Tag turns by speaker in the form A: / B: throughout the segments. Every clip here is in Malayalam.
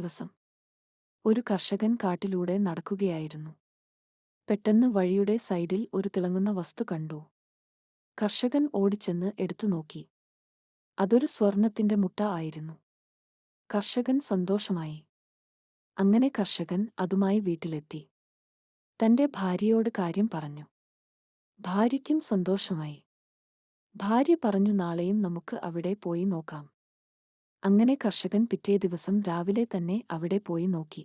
A: ദിവസം ഒരു കർഷകൻ കാട്ടിലൂടെ നടക്കുകയായിരുന്നു. പെട്ടെന്ന് വഴിയുടെ സൈഡിൽ ഒരു തിളങ്ങുന്ന വസ്തു കണ്ടു. കർഷകൻ ഓടിച്ചെന്ന് എടുത്തുനോക്കി. അതൊരു സ്വർണത്തിന്റെ മുട്ട ആയിരുന്നു. കർഷകൻ സന്തോഷമായി. അങ്ങനെ കർഷകൻ അതുമായി വീട്ടിലെത്തി. തന്റെ ഭാര്യയോട് കാര്യം പറഞ്ഞു. ഭാര്യയ്ക്കും സന്തോഷമായി. ഭാര്യ പറഞ്ഞു, നാളെയും നമുക്ക് അവിടെ പോയി നോക്കാം. അങ്ങനെ കർഷകൻ പിറ്റേ ദിവസം രാവിലെ തന്നെ അവിടെ പോയി നോക്കി.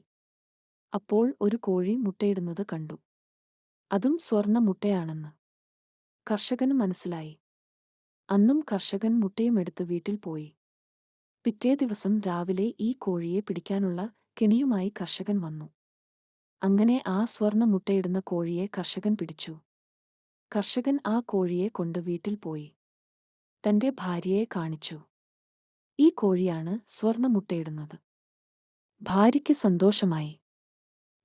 A: അപ്പോൾ ഒരു കോഴി മുട്ടയിടുന്നത് കണ്ടു. അതും സ്വർണ്ണ മുട്ടയാണെന്ന് കർഷകന് മനസ്സിലായി. അന്നും കർഷകൻ മുട്ടയും എടുത്ത് വീട്ടിൽ പോയി. പിറ്റേ ദിവസം രാവിലെ ഈ കോഴിയെ പിടിക്കാനുള്ള കെണിയുമായി കർഷകൻ വന്നു. അങ്ങനെ ആ സ്വർണ്ണ മുട്ടയിടുന്ന കോഴിയെ കർഷകൻ പിടിച്ചു. കർഷകൻ ആ കോഴിയെ കൊണ്ട് വീട്ടിൽ പോയി തന്റെ ഭാര്യയെ കാണിച്ചു. ഈ കോഴിയാണ് സ്വർണ്ണ മുട്ടയിടുന്നത്. ഭാര്യയ്ക്ക് സന്തോഷമായി.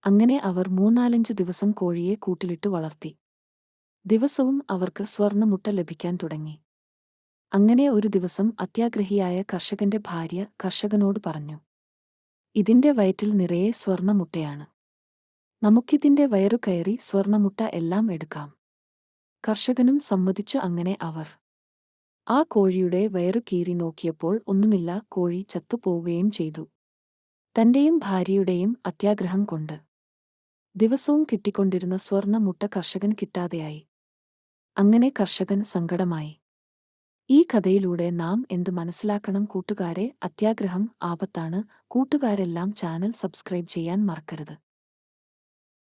A: അങ്ങനെ അവർ 3-4 ദിവസം കോഴിയെ കൂട്ടിലിട്ട് വളർത്തി. ദിവസവും അവർക്ക് സ്വർണ്ണമുട്ട ലഭിക്കാൻ തുടങ്ങി. അങ്ങനെ ഒരു ദിവസം അത്യാഗ്രഹിയായ കർഷകന്റെ ഭാര്യ കർഷകനോട് പറഞ്ഞു, ഇതിന്റെ വയറ്റിൽ നിറയെ സ്വർണ്ണമുട്ടയാണ്. നമുക്കിതിന്റെ വയറു കയറി സ്വർണ്ണമുട്ട എല്ലാം എടുക്കാം. കർഷകനും സമ്മതിച്ചു. അങ്ങനെ അവർ ആ കോഴിയുടെ വയറു കീറി നോക്കിയപ്പോൾ ഒന്നുമില്ല. കോഴി ചത്തുപോവുകയും ചെയ്തു. തന്റെയും ഭാര്യയുടെയും അത്യാഗ്രഹം കൊണ്ട് ദിവസവും കിട്ടിക്കൊണ്ടിരുന്ന സ്വർണ്ണ മുട്ട കർഷകൻ കിട്ടാതെയായി. അങ്ങനെ കർഷകൻ സങ്കടമായി. ഈ കഥയിലൂടെ നാം എന്ത് മനസ്സിലാക്കണം കൂട്ടുകാരെ? അത്യാഗ്രഹം ആപത്താണ്. കൂട്ടുകാരെല്ലാം ചാനൽ സബ്സ്ക്രൈബ് ചെയ്യാൻ മറക്കരുത്.